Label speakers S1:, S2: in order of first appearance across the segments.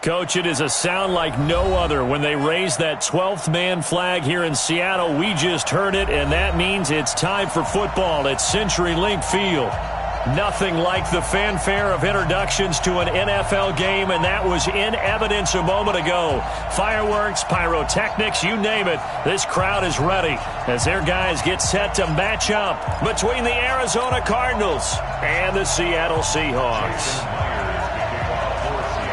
S1: Coach, it is a sound like no other when they raise that 12th man flag here in Seattle. We just heard it, and that means it's time for football at CenturyLink Field. Nothing like the fanfare of introductions to an NFL game, and that was in evidence a moment ago. Fireworks, pyrotechnics, you name it. This crowd is ready as their guys get set to match up between the Arizona Cardinals and the Seattle Seahawks.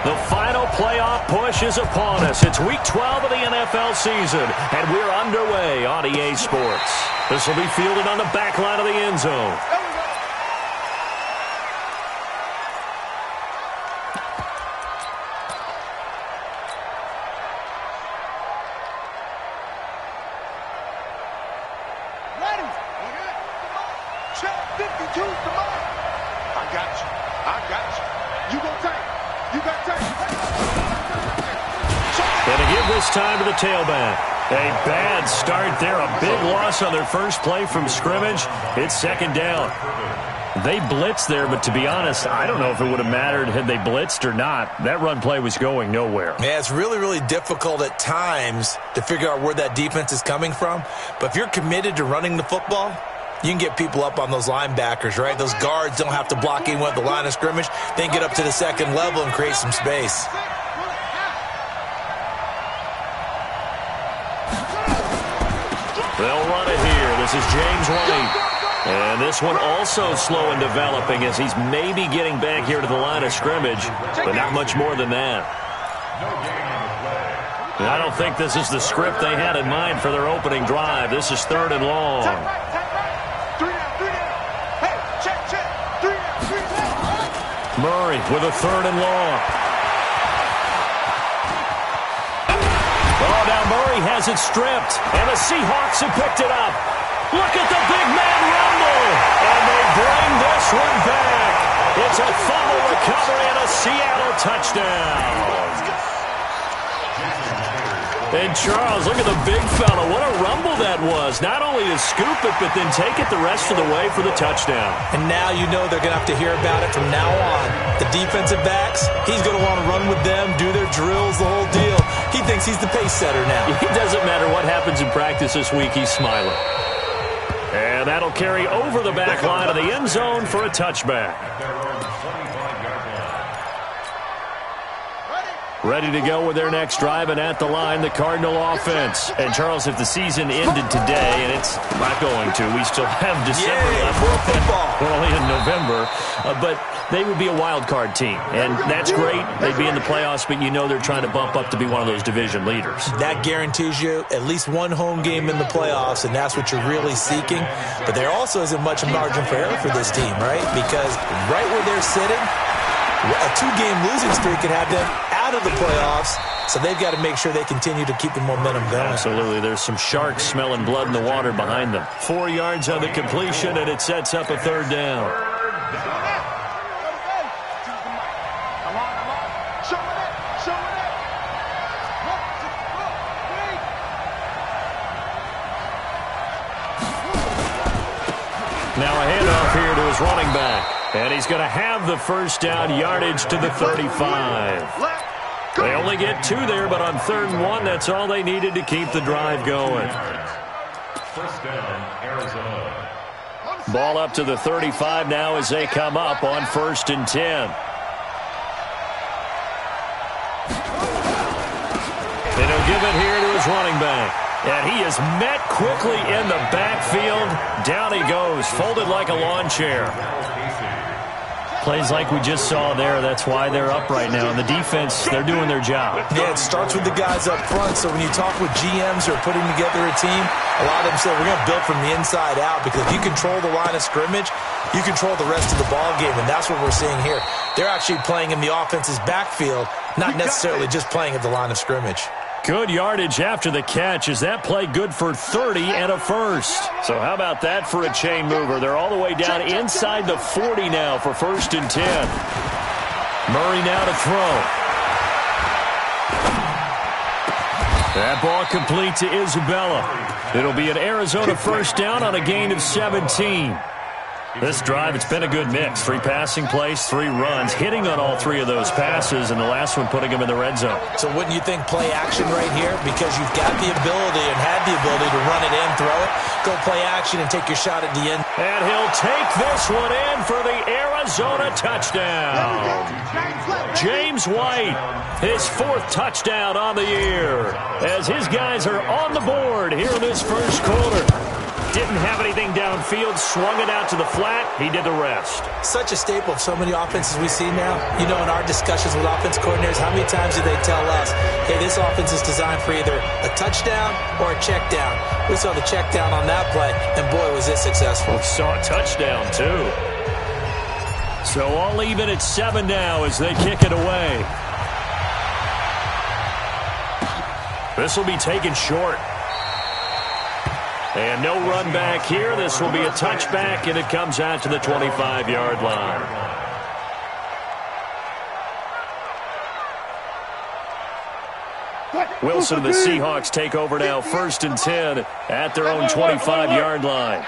S1: The final playoff push is upon us. It's Week 12 of the NFL season, and we're underway on EA Sports. This will be fielded on the back line of the end zone.
S2: Time to the tailback. A bad start there. A big loss on their first play from scrimmage. It's second down.
S1: They blitzed there, but to be honest, I don't know if it would have mattered had they blitzed or not. That run play was going nowhere.
S3: Yeah, it's really, really difficult at times to figure out where that defense is coming from. But if you're committed to running the football, you can get people up on those linebackers, right? Those guards don't have to block anyone at the line of scrimmage. They can get up to the second level and create some space.
S1: They'll run it here. This is James White. And this one also slow in developing as he's maybe getting back here to the line of scrimmage, but not much more than that. I don't think this is the script they had in mind for their opening drive. This is third and long. Murray with a third and long. Oh, now Murray has it stripped, and the Seahawks have picked it up. Look at the big man rumble, and they bring this one back. It's a fumble recovery and a Seattle touchdown. And Charles, look at the big fella. What a rumble that was. Not only to scoop it, but then take it the rest of the way for the touchdown.
S3: And now you know they're going to have to hear about it from now on. The defensive backs, he's going to want to run with them, do their drills, the whole deal. He thinks he's the pace setter now.
S1: It doesn't matter what happens in practice this week, he's smiling. And that'll carry over the back line of the end zone for a touchback. Ready to go with their next drive, and at the line, the Cardinal offense. And, Charles, if the season ended today, and it's not going to, we still have December left. We're only in November. But they would be a wild card team, and that's great. They'd be in the playoffs, but you know they're trying to bump up to be one of those division leaders.
S3: That guarantees you at least one home game in the playoffs, and that's what you're really seeking. But there also isn't much margin for error for this team, right? Because right where they're sitting, a two-game losing streak could have them out of the playoffs, so they've got to make sure they continue to keep the momentum going.
S1: Absolutely. There's some sharks smelling blood in the water behind them. 4 yards on the completion, and it sets up a third down. Now a handoff here to his running back. And he's going to have the first down, yardage to the 35. They only get 2 there, but on 3rd and 1, that's all they needed to keep the drive going.
S2: First down, Arizona.
S1: Ball up to the 35 now as they come up on 1st and 10. And he'll give it here to his running back. And he is met quickly in the backfield. Down he goes, folded like a lawn chair. Plays like we just saw there. That's why they're up right now. And the defense, they're doing their job.
S3: Yeah, it starts with the guys up front. So when you talk with GMs who are putting together a team, a lot of them say we're going to build from the inside out, because if you control the line of scrimmage, you control the rest of the ball game, and that's what we're seeing here. They're actually playing in the offense's backfield, not necessarily just playing at the line of scrimmage.
S1: Good yardage after the catch. Is that play good for 30 and a first? So how about that for a chain mover? They're all the way down inside the 40 now for 1st and 10. Murray now to throw. That ball complete to Isabella. It'll be an Arizona first down on a gain of 17. This drive, it's been a good mix. 3 passing plays, 3 runs, hitting on all 3 of those passes, and the last one putting him in the red zone.
S3: So wouldn't you think play action right here? Because you've got the ability and had the ability to run it in, throw it, go play action, and take your shot at the end.
S1: And he'll take this one in for the Arizona touchdown. James White, his 4th touchdown on the year, as his guys are on the board here in this first quarter. Didn't have anything downfield, swung it out to the flat. He did the rest.
S3: Such a staple of so many offenses we see now. You know, in our discussions with offense coordinators, how many times do they tell us, hey, this offense is designed for either a touchdown or a check down. We saw the check down on that play, and boy, was it successful.
S1: We saw a touchdown, too. So all even at 7 now as they kick it away. This will be taken short. And no run back here. This will be a touchback, and it comes out to the 25-yard line. Wilson and the Seahawks take over now, 1st and 10 at their own 25-yard line.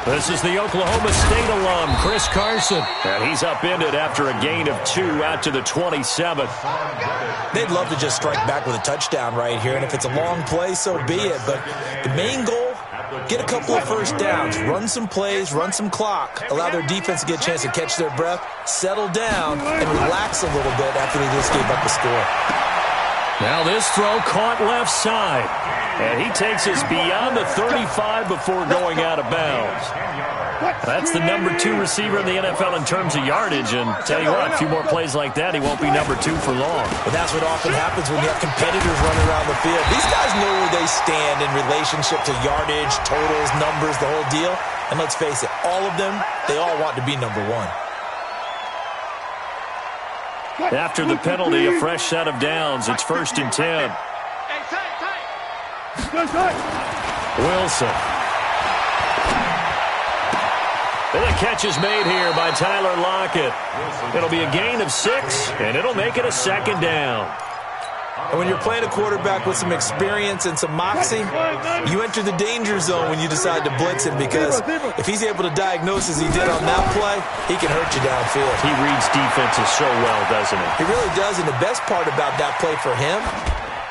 S1: This is the Oklahoma State alum, Chris Carson. And he's upended after a gain of 2 out to the 27.
S3: They'd love to just strike back with a touchdown right here, and if it's a long play, so be it. But the main goal, get a couple of first downs, run some plays, run some clock, allow their defense to get a chance to catch their breath, settle down, and relax a little bit after they just gave up the score.
S1: Now this throw caught left side. And he takes us beyond the 35 before going out of bounds. That's the number 2 receiver in the NFL in terms of yardage. And tell you what, a few more plays like that, he won't be number 2 for long.
S3: But that's what often happens when you have competitors running around the field. These guys know where they stand in relationship to yardage, totals, numbers, the whole deal. And let's face it, all of them, they all want to be number 1.
S1: After the penalty, a fresh set of downs. It's 1st and 10. Wilson. And the catch is made here by Tyler Lockett. It'll be a gain of 6, and it'll make it a 2nd down.
S3: And when you're playing a quarterback with some experience and some moxie, you enter the danger zone when you decide to blitz him, because if he's able to diagnose as he did on that play, he can hurt you downfield.
S1: He reads defenses so well, doesn't he?
S3: He really does, and the best part about that play for him,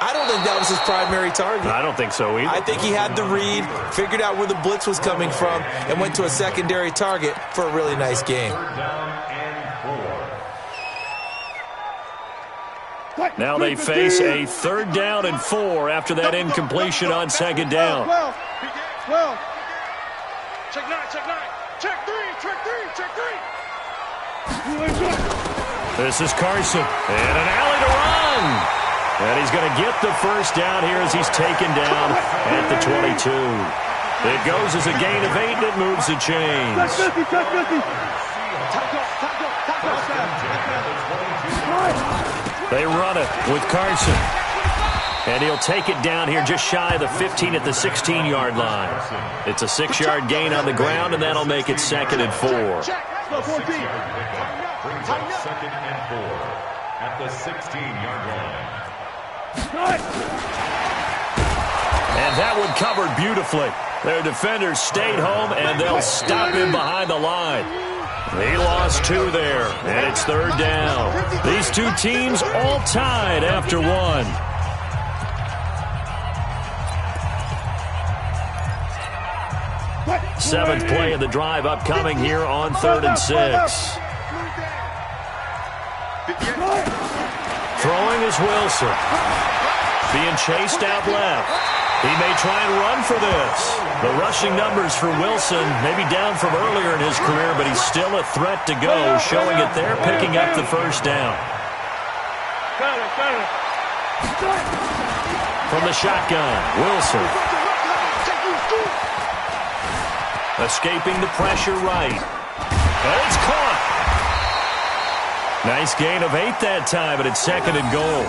S3: I don't think that was his primary target.
S1: I don't think so either.
S3: I think he had the read, figured out where the blitz was coming from, and went to a secondary target for a really nice game.
S1: Now they face a 3rd down and 4 after that incompletion on 2nd down.
S4: 12. Check 9, check 9. Check 3, check 3, check 3.
S1: This is Carson. And an alley to run. And he's going to get the 1st down here as he's taken down at the 22. It goes as a gain of 8, and it moves the chains. They run it with Carson. And he'll take it down here just shy of the 15 at the 16-yard line. It's a 6-yard gain on the ground, and that'll make it 2nd and 4.
S4: Second and 4 at the 16-yard line.
S1: And that one covered beautifully. Their defenders stayed home, and they'll stop him behind the line. He lost 2 there, and it's 3rd down. These 2 teams all tied after 1. Seventh play of the drive upcoming here on 3rd and 6. Throwing is Wilson. Being chased out left. He may try and run for this. The rushing numbers for Wilson may be down from earlier in his career, but he's still a threat to go, showing it there, picking up the 1st down. From the shotgun, Wilson. Escaping the pressure right. And it's caught. Nice gain of 8 that time, but it's 2nd and goal.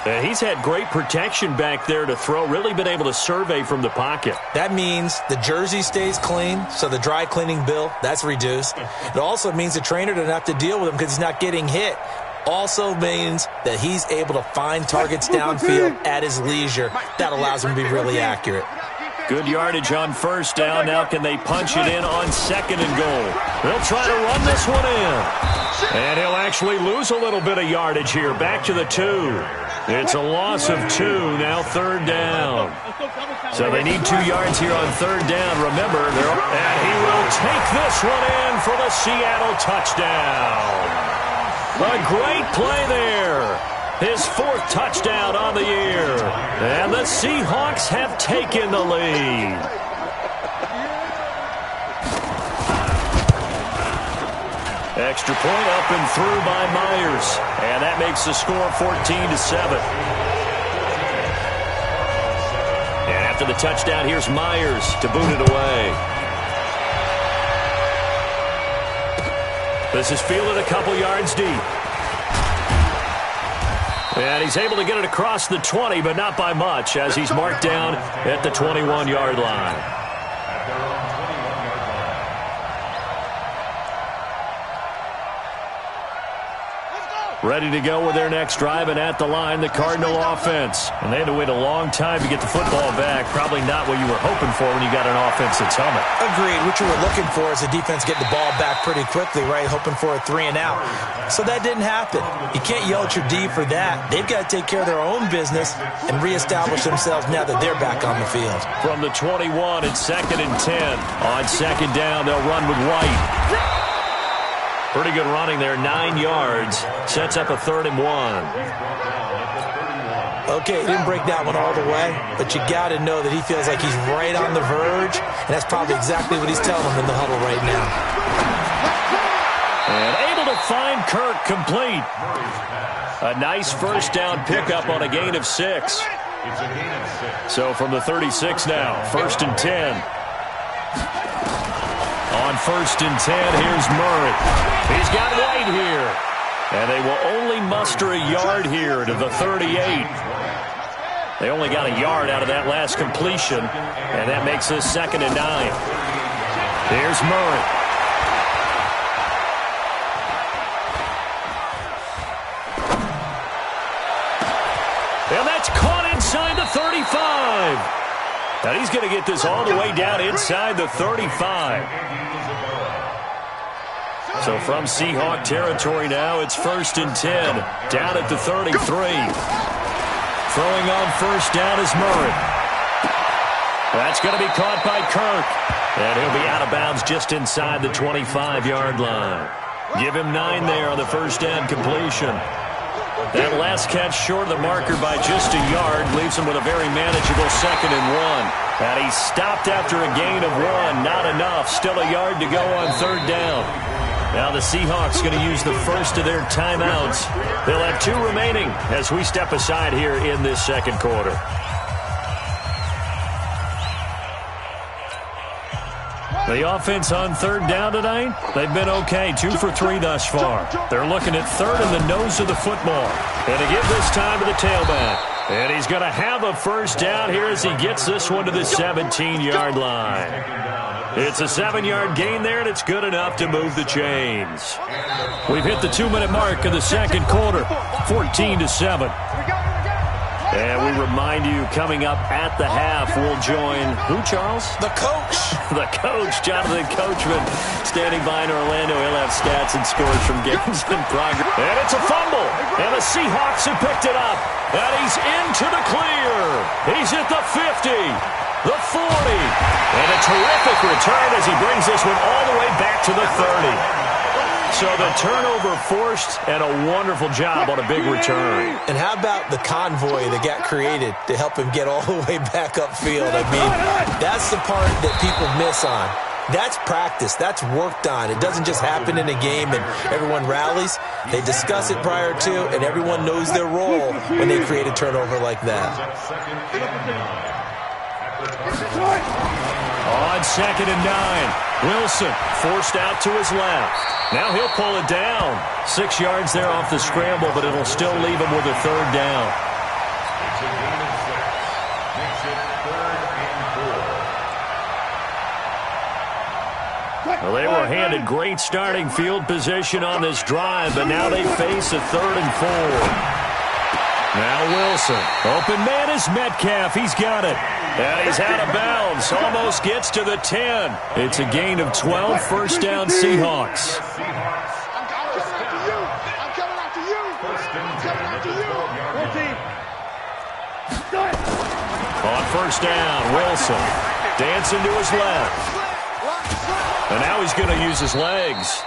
S1: And he's had great protection back there to throw, really been able to survey from the pocket.
S3: That means the jersey stays clean, so the dry cleaning bill, that's reduced. It also means the trainer doesn't have to deal with him because he's not getting hit. Also means that he's able to find targets downfield at his leisure. That allows him to be really accurate.
S1: Good yardage on first down. Now can they punch it in on second and goal? They'll try to run this one in. And he'll actually lose a little bit of yardage here. Back to the 2. It's a loss of 2. Now third down. So they need 2 yards here on third down. Remember, and he will take this one in for the Seattle touchdown. A great play there. His 4th touchdown on the year. And the Seahawks have taken the lead. Extra point up and through by Myers. And that makes the score 14-7. And after the touchdown, here's Myers to boot it away. This is fielded a couple yards deep. And he's able to get it across the 20, but not by much, as he's marked down at the 21-yard line. Ready to go with their next drive, and at the line, the Cardinal offense. And they had to wait a long time to get the football back. Probably not what you were hoping for when you got an offense that's humming.
S3: Agreed. What you were looking for is the defense getting the ball back pretty quickly, right? Hoping for a 3 and out. So that didn't happen. You can't yell at your D for that. They've got to take care of their own business and reestablish themselves now that they're back on the field.
S1: From the 21, it's 2nd and 10. On second down, they'll run with White. Pretty good running there, 9 yards. Sets up a 3rd and 1.
S3: Okay, he didn't break that one all the way, but you got to know that he feels like he's right on the verge, and that's probably exactly what he's telling them in the huddle right now.
S1: And able to find Kirk complete. A nice first down pickup on a gain of 6. So from the 36 now, 1st and 10. On 1st and 10, here's Murray. He's got White here. And they will only muster a yard here to the 38. They only got a yard out of that last completion, and that makes this 2nd and 9. Here's Murray. And that's caught inside the 35. Now he's going to get this all the way down inside the 35. So from Seahawk territory now, it's 1st and 10. Down at the 33. Throwing on first down is Murray. That's going to be caught by Kirk. And he'll be out of bounds just inside the 25-yard line. Give him 9 there on the first down completion. That last catch short of the marker by just a yard leaves him with a very manageable 2nd and 1. And he stopped after a gain of 1. Not enough. Still a yard to go on third down. Now the Seahawks going to use the first of their timeouts. They'll have 2 remaining as we step aside here in this second quarter. The offense on third down tonight, they've been okay. 2 for 3 thus far. They're looking at third in the nose of the football. And to give this time to the tailback. And he's going to have a first down here as he gets this one to the 17-yard line. It's a 7-yard gain there, and it's good enough to move the chains. We've hit the 2-minute mark of the second quarter, 14-7. And we remind you, coming up at the half, we'll join who, Charles?
S3: The coach.
S1: The coach, Jonathan Coachman, standing by in Orlando. He'll have stats and scores from games in progress. And it's a fumble. And the Seahawks have picked it up. And he's into the clear. He's at the 50, the 40. And a terrific return as he brings this one all the way back to the 30. So the turnover forced, and a wonderful job on a big return.
S3: And how about the convoy that got created to help him get all the way back upfield? I mean, that's the part that people miss on. That's practice. That's worked on. It doesn't just happen in a game and everyone rallies. They discuss it prior to, and everyone knows their role when they create a turnover like that.
S1: On 2nd and 9, Wilson forced out to his left. Now he'll pull it down. 6 yards there off the scramble, but it'll still leave him with a third down. Well, they were handed great starting field position on this drive, but now they face a 3rd and 4. Now Wilson. Open man is Metcalf. He's got it. And he's out of bounds. Almost gets to the 10. It's a gain of 12. First down, Seahawks. On first down, Wilson dancing to his left. And now he's going to use his legs.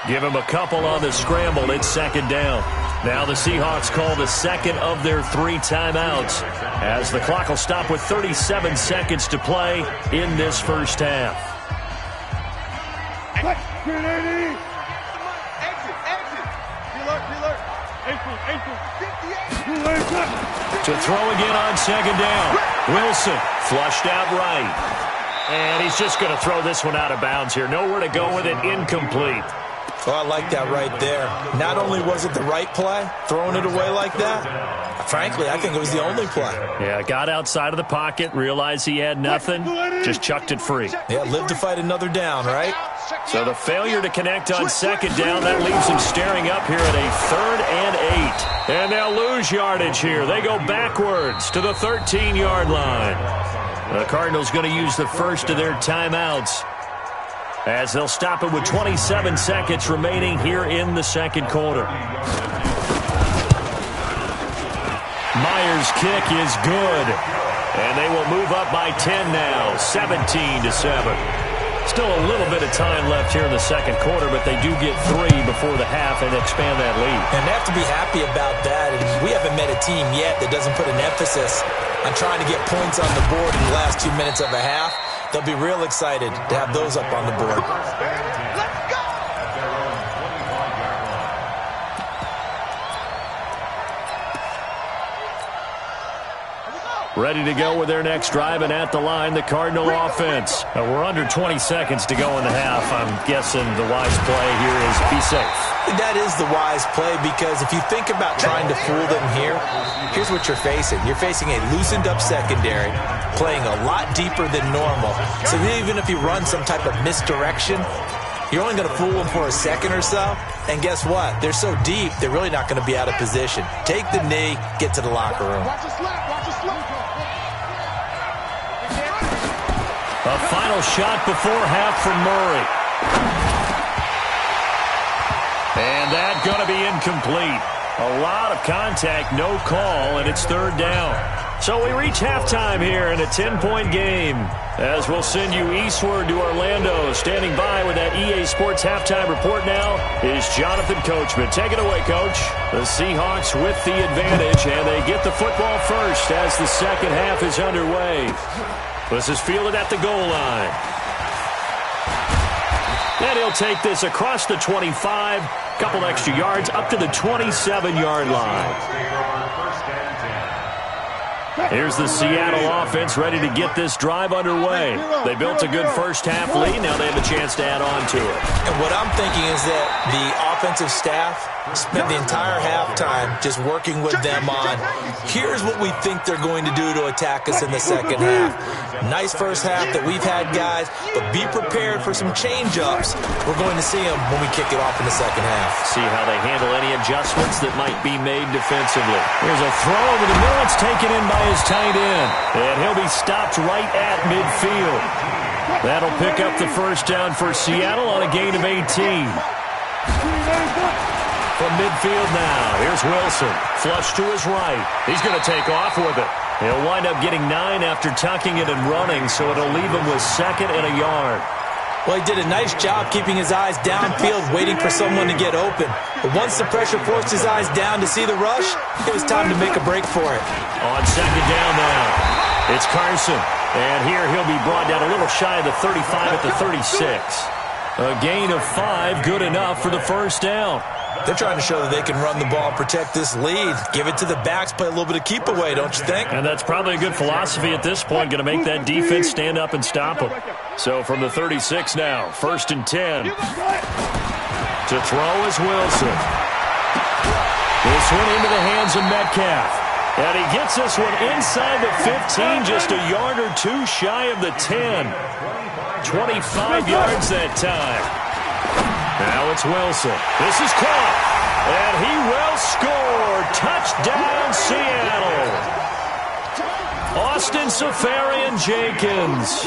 S1: Give him a couple on the scramble. It's second down. Now the Seahawks call the second of their 3 timeouts as the clock will stop with 37 seconds to play in this first half. To throw again on second down. Wilson flushed out right. And he's just going to throw this one out of bounds here. Nowhere to go with it. Incomplete.
S3: Oh, I like that right there. Not only was it the right play, throwing it away like that, frankly, I think it was the only play.
S1: Yeah, got outside of the pocket, realized he had nothing, just chucked it free.
S3: Yeah, live to fight another down, right?
S1: So the failure to connect on second down, that leaves him staring up here at a 3rd and 8. And they'll lose yardage here. They go backwards to the 13-yard line. The Cardinals going to use the first of their timeouts as they'll stop it with 27 seconds remaining here in the second quarter. Myers' kick is good. And they will move up by 10 now, 17-7. Still a little bit of time left here in the second quarter, but they do get 3 before the half and expand that lead.
S3: And they have to be happy about that. And we haven't met a team yet that doesn't put an emphasis on trying to get points on the board in the last 2 minutes of a half. They'll be real excited to have those up on the board.
S1: Ready to go with their next drive, and at the line, the Cardinal offense. We're under 20 seconds to go in the half. I'm guessing the wise play here is be safe.
S3: That is the wise play, because if you think about trying to fool them here, here's what you're facing. You're facing a loosened up secondary, playing a lot deeper than normal. So even if you run some type of misdirection, you're only going to fool them for a second or so. And guess what? They're so deep, they're really not going to be out of position. Take the knee, get to the locker room.
S1: A final shot before half from Murray. And that's going to be incomplete. A lot of contact, no call, and it's 3rd down. So we reach halftime here in a 10-point game as we'll send you eastward to Orlando. Standing by with that EA Sports halftime report now is Jonathan Coachman. Take it away, Coach. The Seahawks with the advantage, and they get the football first as the second half is underway. This is fielded at the goal line. And he'll take this across the 25, couple extra yards up to the 27-yard line. Here's the Seattle offense ready to get this drive underway. They built a good first half lead. Now they have a chance to add on to it.
S3: And what I'm thinking is that the offensive staff spent the entire halftime just working with them on, here's what we think they're going to do to attack us in the second half. Nice first half that we've had, guys, but be prepared for some change-ups. We're going to see them when we kick it off in the second half.
S1: See how they handle any adjustments that might be made defensively. Here's a throw over the middle. It's taken in by his tight end, and he'll be stopped right at midfield. That'll pick up the first down for Seattle on a gain of 18. From midfield now, here's Wilson. Flush to his right. He's going to take off with it. He'll wind up getting 9 after tucking it and running, so it'll leave him with 2nd and a yard.
S3: Well, he did a nice job keeping his eyes downfield, waiting for someone to get open. But once the pressure forced his eyes down to see the rush, it was time to make a break for it.
S1: On second down now, it's Carson. And here he'll be brought down a little shy of the 35 at the 36. A gain of 5, good enough for the first down.
S3: They're trying to show that they can run the ball and protect this lead. Give it to the backs, play a little bit of keep away, don't you think?
S1: And that's probably a good philosophy at this point, going to make that defense stand up and stop them. So from the 36 now, 1st and 10. To throw is Wilson. This one into the hands of Metcalf. And he gets this one inside the 15, just a yard or 2 shy of the 10. 25 yards that time. Now it's Wilson. This is caught. And he will score. Touchdown, Seattle. Austin Seferian-Jenkins,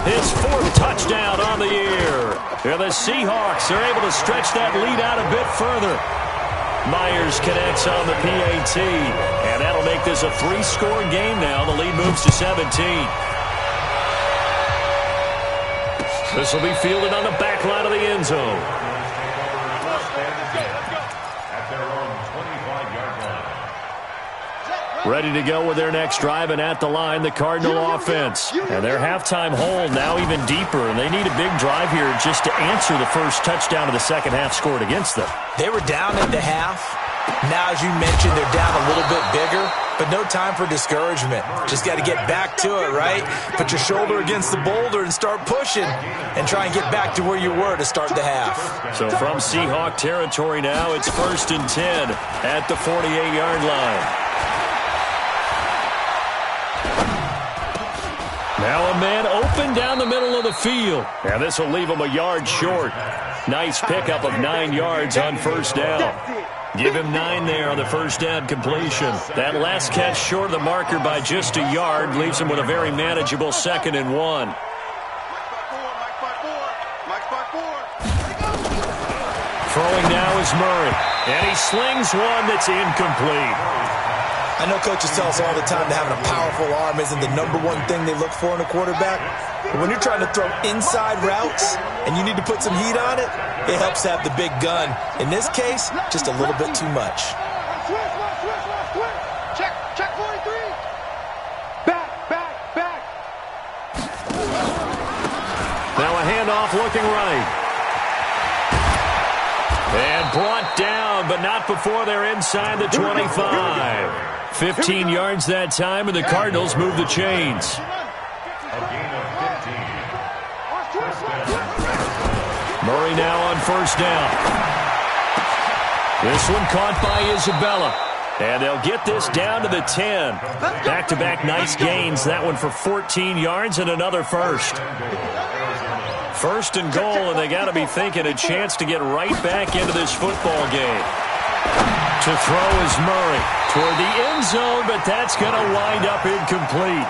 S1: his 4th touchdown on the year. And the Seahawks are able to stretch that lead out a bit further. Myers connects on the PAT, and that'll make this a 3-score game now. The lead moves to 17. This will be fielded on the back line of the end zone. Ready to go with their next drive, and at the line, the Cardinal offense. And their halftime hole now even deeper, and they need a big drive here just to answer the first touchdown of the second half scored against them.
S3: They were down at the half. Now, as you mentioned, they're down a little bit bigger, but no time for discouragement. Just got to get back to it, right? Put your shoulder against the boulder and start pushing and try and get back to where you were to start the half. So
S1: from Seahawk territory now, it's 1st and 10 at the 48-yard line. Now a man open down the middle of the field. And this will leave him a yard short. Nice pickup of 9 yards on first down. Give him 9 there on the first down completion. That last catch short of the marker by just a yard leaves him with a very manageable 2nd and 1. Throwing now is Murray. And he slings one that's incomplete.
S3: I know coaches tell us all the time that having a powerful arm isn't the #1 thing they look for in a quarterback. But when you're trying to throw inside routes and you need to put some heat on it, it helps to have the big gun. In this case, just a little bit too much.
S4: Check 43. Back.
S1: Now a handoff looking right. And brought down, but not before they're inside the 25. 15 yards that time, and the Cardinals move the chains. Murray now on first down. This one caught by Isabella. And they'll get this down to the 10. Back-to-back nice gains. That one for 14 yards and another first. 1st and goal, and they got to be thinking a chance to get right back into this football game. To throw is Murray toward the end zone, but that's going to wind up incomplete.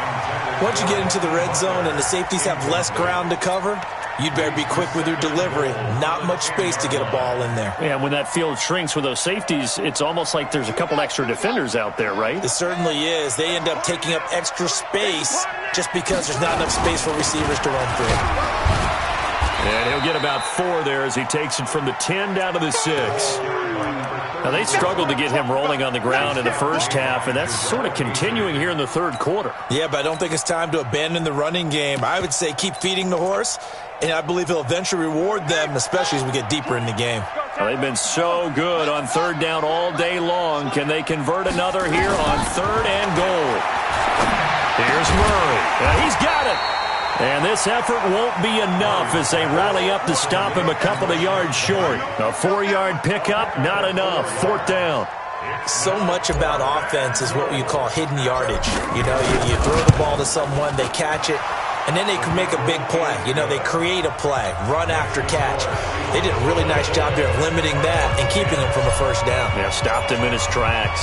S3: Once you get into the red zone and the safeties have less ground to cover, you'd better be quick with your delivery. Not much space to get a ball in there.
S1: Yeah, when that field shrinks with those safeties, it's almost like there's a couple extra defenders out there, right?
S3: It certainly is. They end up taking up extra space just because there's not enough space for receivers to run through.
S1: And he'll get about 4 there as he takes it from the 10 down to the 6. Now, they struggled to get him rolling on the ground in the first half, and that's sort of continuing here in the third quarter.
S3: Yeah, but I don't think it's time to abandon the running game. I would say keep feeding the horse, and I believe he'll eventually reward them, especially as we get deeper in the game.
S1: Well, they've been so good on third down all day long. Can they convert another here on 3rd and goal? Here's Murray. And he's got it. And this effort won't be enough as they rally up to stop him a couple of yards short. A 4-yard pickup, not enough. 4th down.
S3: So much about offense is what you call hidden yardage. You know, you throw the ball to someone, they catch it, and then they can make a big play. You know, they create a play, run after catch. They did a really nice job there of limiting that and keeping him from a first down.
S1: Yeah, stopped him in his tracks.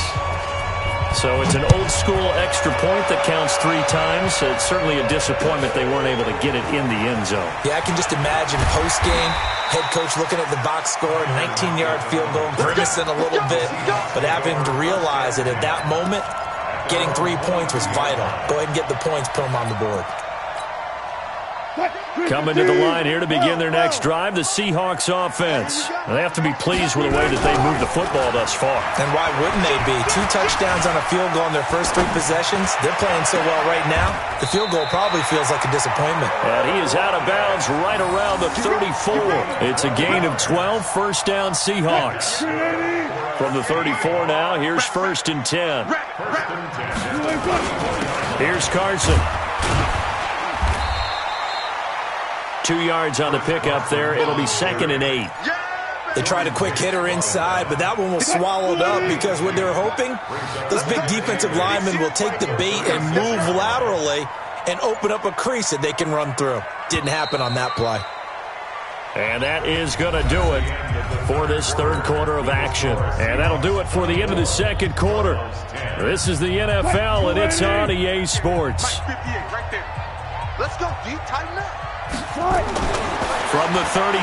S1: So it's an old-school extra point that counts 3 times. So it's certainly a disappointment they weren't able to get it in the end zone.
S3: Yeah, I can just imagine post-game, head coach looking at the box score, 19-yard field goal, grimacing a little bit, but having to realize that at that moment, getting 3 points was vital. Go ahead and get the points, put them on the board.
S1: Coming to the line here to begin their next drive, the Seahawks offense. They have to be pleased with the way that they moved the football thus far.
S3: And why wouldn't they be? 2 touchdowns on a field goal in their first 3 possessions. They're playing so well right now, the field goal probably feels like a disappointment.
S1: And he is out of bounds right around the 34. It's a gain of 12, first down Seahawks. From the 34 now, here's 1st and 10. Here's Carson. 2 yards on the pickup there. It'll be 2nd and 8.
S3: They tried a quick hitter inside, but that one was swallowed up because what they're hoping, those big defensive linemen will take the bait and move laterally and open up a crease that they can run through. Didn't happen on that play.
S1: And that is going to do it. for this third quarter of action. And that'll do it for the end of the second quarter. This is the NFL, and it's on EA Sports.
S5: Let's go deep, tighten up.
S1: From the 36,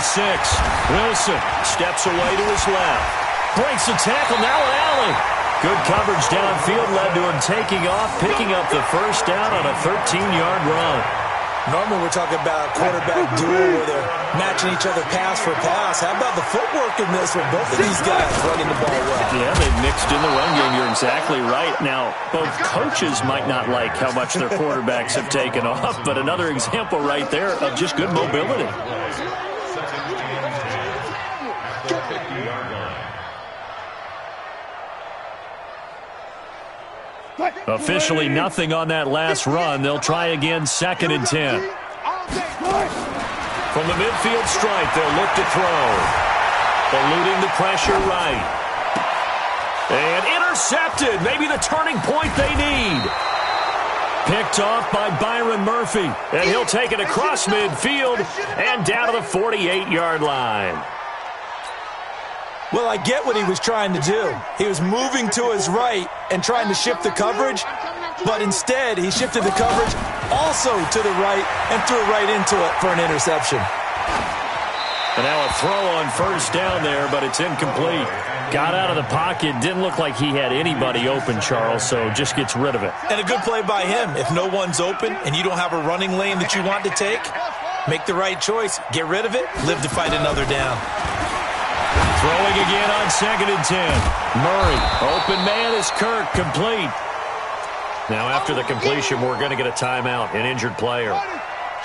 S1: Wilson steps away to his left. Breaks the tackle, now an alley. Good coverage downfield led to him taking off, picking up the first down on a 13-yard run.
S3: Normally we're talking about a quarterback duel where they're matching each other pass for pass. How about the footwork in this with both of these guys running the ball well?
S1: Yeah, they've mixed in the run game. You're exactly right. Now, both coaches might not like how much their quarterbacks have taken off, but another example right there of just good mobility. Officially nothing on that last run. They'll try again, 2nd and 10. From the midfield stripe, they'll look to throw. Eluding the pressure right. And intercepted. Maybe the turning point they need. Picked off by Byron Murphy. And he'll take it across midfield and down to the 48-yard line.
S3: Well, I get what he was trying to do. He was moving to his right and trying to shift the coverage, but instead he shifted the coverage also to the right and threw right into it for an interception.
S1: And now a throw on first down there, but it's incomplete. Got out of the pocket. Didn't look like he had anybody open, Charles, so just gets rid of it.
S3: And a good play by him. If no one's open and you don't have a running lane that you want to take, make the right choice. Get rid of it. Live to fight another down.
S1: Throwing again on 2nd and 10. Murray, open man is Kirk, complete. Now after the completion, we're going to get a timeout, an injured player.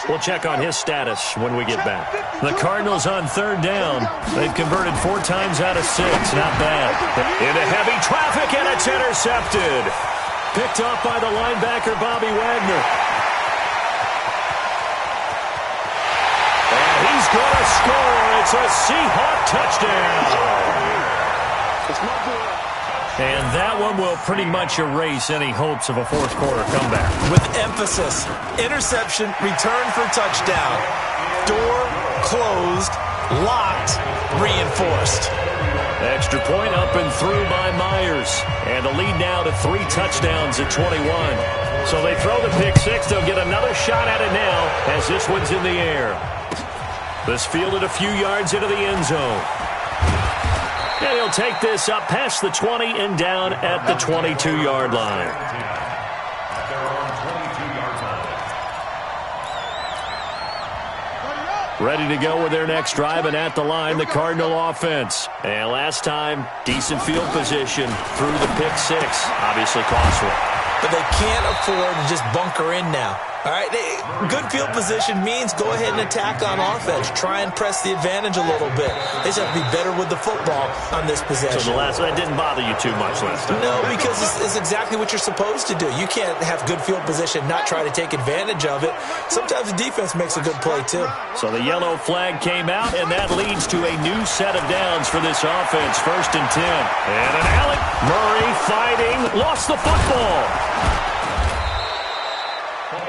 S1: We'll check on his status when we get back. The Cardinals on 3rd down. They've converted 4 times out of 6. Not bad. Into heavy traffic, and it's intercepted. Picked off by the linebacker, Bobby Wagner. He's going to score. It's a Seahawk touchdown. And that one will pretty much erase any hopes of a fourth quarter comeback.
S3: With emphasis, interception, return for touchdown. Door closed, locked, reinforced.
S1: Extra point up and through by Myers. And the lead now to 3 touchdowns at 21. So they throw the pick 6. They'll get another shot at it now as this one's in the air. This fielded a few yards into the end zone. And he'll take this up past the 20 and down at the 22-yard line. Ready to go with their next drive, and at the line, the Cardinal offense. And last time, decent field position through the pick 6. Obviously costly.
S3: But they can't afford to just bunker in now. All right, good field position means go ahead and attack on offense. Try and press the advantage a little bit. They just have to be better with the football on this possession.
S1: So that didn't bother you too much last time?
S3: No, because it's exactly what you're supposed to do. You can't have good field position, not try to take advantage of it. Sometimes the defense makes a good play, too.
S1: So the yellow flag came out, and that leads to a new set of downs for this offense. 1st and 10. And an alley. Murray fighting. Lost the football.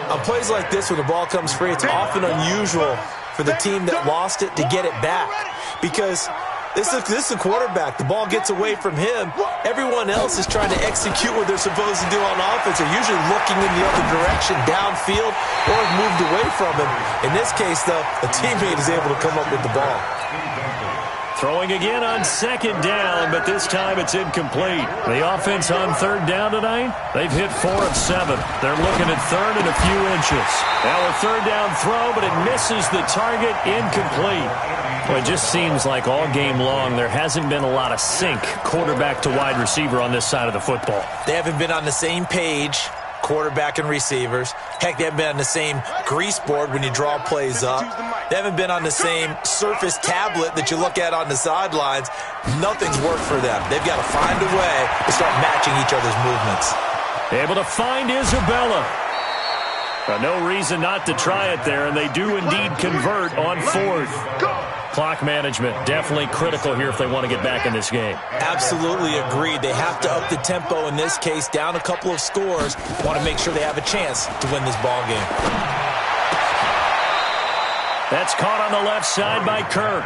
S3: On plays like this where the ball comes free, it's often unusual for the team that lost it to get it back. Because this is a quarterback. The ball gets away from him. Everyone else is trying to execute what they're supposed to do on offense. They're usually looking in the other direction, downfield, or moved away from him. In this case, though, a teammate is able to come up with the ball.
S1: Throwing again on 2nd down, but this time it's incomplete. The offense on 3rd down tonight, they've hit 4 of 7. They're looking at 3rd and a few inches. Now a 3rd down throw, but it misses the target, incomplete. Well, it just seems like all game long there hasn't been a lot of sync quarterback to wide receiver on this side of the football.
S3: They haven't been on the same page, quarterback and receivers. Heck, they haven't been on the same grease board when you draw plays up. They haven't been on the same surface tablet that you look at on the sidelines. Nothing's worked for them. They've got to find a way to start matching each other's movements.
S1: Able to find Isabella. No reason not to try it there, and they do indeed convert on 4th. Clock management definitely critical here if they want to get back in this game.
S3: Absolutely agreed. They have to up the tempo in this case, down a couple of scores. Want to make sure they have a chance to win this ball game.
S1: That's caught on the left side by Kirk.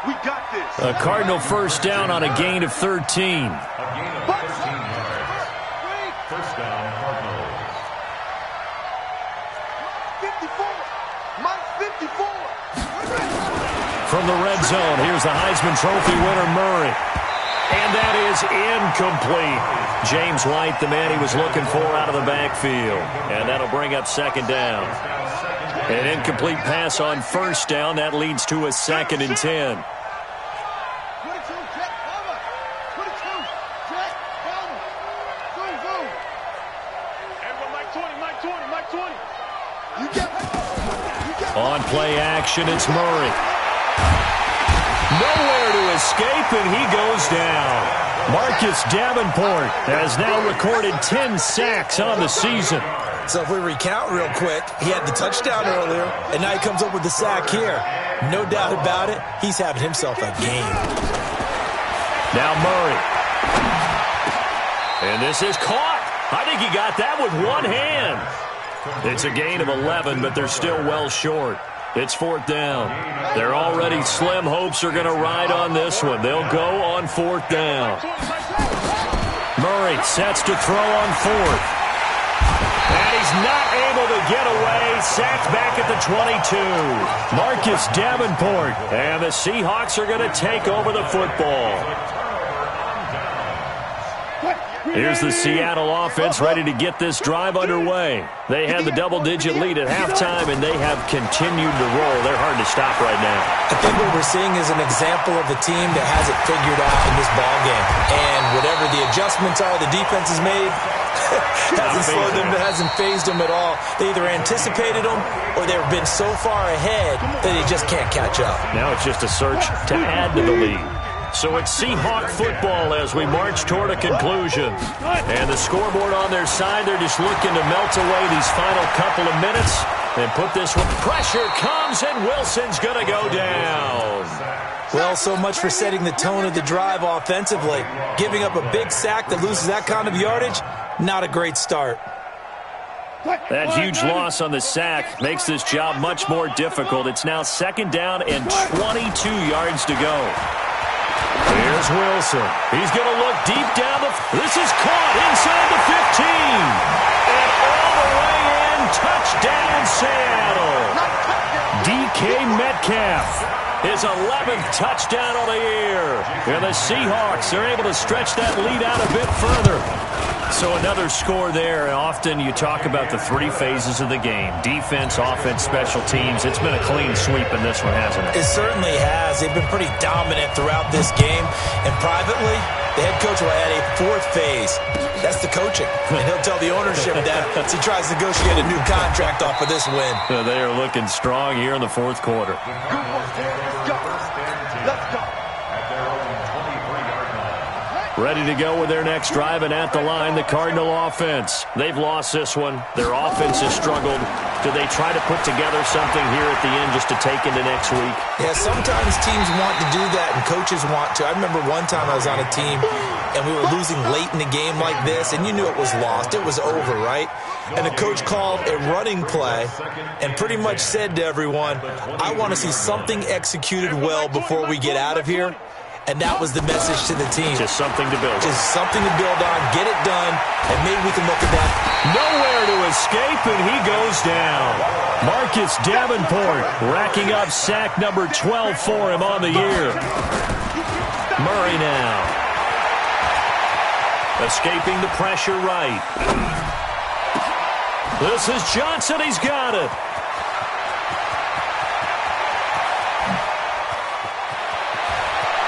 S5: We got this.
S1: A Cardinal first down on a gain of 13.
S4: A gain of 13 yards. First down, Cardinals.
S5: 54. Mike 54.
S1: From the red zone, here's the Heisman Trophy winner, Murray. And that is incomplete. James White, the man he was looking for out of the backfield. And that'll bring up second down. An incomplete pass on first down. That leads to a 2nd and 10. On play action, it's Murray. Nowhere to escape, and he goes down. Marcus Davenport has now recorded 10 sacks on the season.
S3: So if we recount real quick, he had the touchdown earlier, and now he comes up with the sack here. No doubt about it, he's having himself a game.
S1: Now Murray. And this is caught. I think he got that with one hand. It's a gain of 11, but they're still well short. It's 4th down. Their already slim hopes are going to ride on this one. They'll go on 4th down. Murray sets to throw on 4th. And he's not able to get away. Sacked back at the 22. Marcus Davenport. And the Seahawks are going to take over the football. Here's the Seattle offense ready to get this drive underway. They had the double-digit lead at halftime, and they have continued to roll. They're hard to stop right now.
S3: I think what we're seeing is an example of a team that has it figured out in this ballgame. And whatever the adjustments are the defense has made, hasn't slowed them, hasn't phased them at all. They either anticipated them or they've been so far ahead that they just can't catch up.
S1: Now it's just a search to add to the lead. So it's Seahawk football as we march toward a conclusion. And the scoreboard on their side, they're just looking to melt away these final couple of minutes and put this one. Pressure comes, and Wilson's going to go down.
S3: Well, so much for setting the tone of the drive offensively. Giving up a big sack that loses that kind of yardage, not a great start.
S1: That huge loss on the sack makes this job much more difficult. It's now 2nd down and 22 yards to go. Here's Wilson. He's going to look deep down the... This is caught inside the 15. And all the way in. Touchdown, Seattle. DK Metcalf. His 11th touchdown of the year. And the Seahawks are able to stretch that lead out a bit further. So another score there. Often you talk about the 3 phases of the game. Defense, offense, special teams. It's been a clean sweep in this one, hasn't it?
S3: It certainly has. They've been pretty dominant throughout this game. And privately, the head coach will add a 4th phase. That's the coaching. And he'll tell the ownership that as he tries to negotiate a new contract off of this win.
S1: They are looking strong here in the 4th quarter.
S5: Let's go.
S1: Ready to go with their next drive, and at the line, the Cardinal offense. They've lost this one. Their offense has struggled. Do they try to put together something here at the end just to take into next week?
S3: Yeah, sometimes teams want to do that, and coaches want to. I remember one time I was on a team, and we were losing late in the game like this, and you knew it was lost. It was over, right? And the coach called a running play and pretty much said to everyone, I want to see something executed well before we get out of here. And that was the message to the team.
S1: Just something to build on.
S3: Just something to build on, get it done, and maybe we can look at that.
S1: Nowhere to escape, and he goes down. Marcus Davenport racking up sack number 12 for him on the year. Murray now. Escaping the pressure right. This is Johnson. He's got it.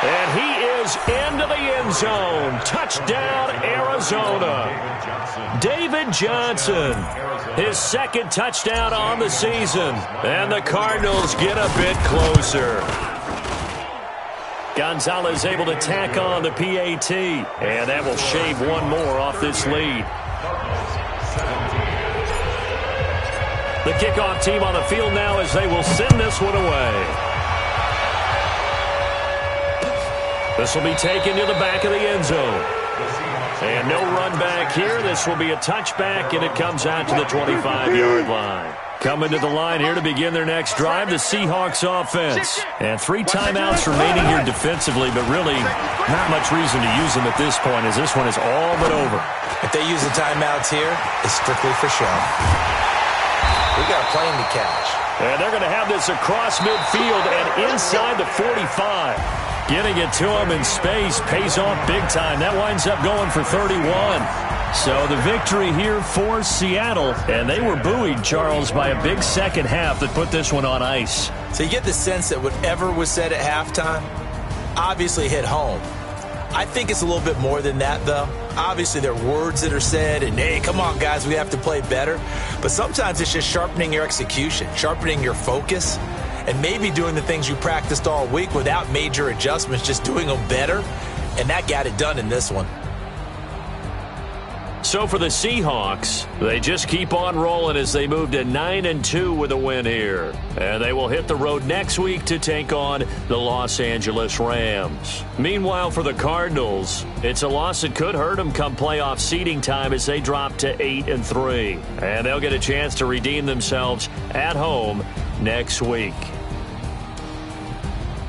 S1: And he is into the end zone. Touchdown, Arizona. David Johnson, his 2nd touchdown on the season. And the Cardinals get a bit closer. Gonzalez able to tack on the PAT. And that will shave one more off this lead. The kickoff team on the field now as they will send this one away. This will be taken to the back of the end zone. And no run back here. This will be a touchback, and it comes out to the 25-yard line. Coming to the line here to begin their next drive, the Seahawks offense. And 3 timeouts remaining here defensively, but really not much reason to use them at this point as this one is all but over.
S3: If they use the timeouts here, it's strictly for show. We got a plane to catch.
S1: And they're going to have this across midfield and inside the 45. Getting it to him in space pays off big time. That winds up going for 31. So the victory here for Seattle. And they were buoyed, Charles, by a big second half that put this one on ice.
S3: So you get the sense that whatever was said at halftime obviously hit home. I think it's a little bit more than that, though. Obviously, there are words that are said, and, hey, come on, guys, we have to play better. But sometimes it's just sharpening your execution, sharpening your focus, and maybe doing the things you practiced all week without major adjustments, just doing them better. And that got it done in this one.
S1: So for the Seahawks, they just keep on rolling as they move to 9-2 with a win here. And they will hit the road next week to take on the Los Angeles Rams. Meanwhile, for the Cardinals, it's a loss that could hurt them come playoff seeding time as they drop to 8-3. And they'll get a chance to redeem themselves at home next week.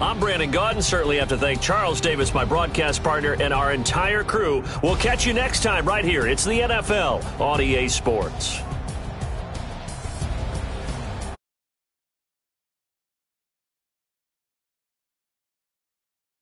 S1: I'm Brandon Gaudin. Certainly have to thank Charles Davis, my broadcast partner, and our entire crew. We'll catch you next time right here. It's the NFL on EA Sports.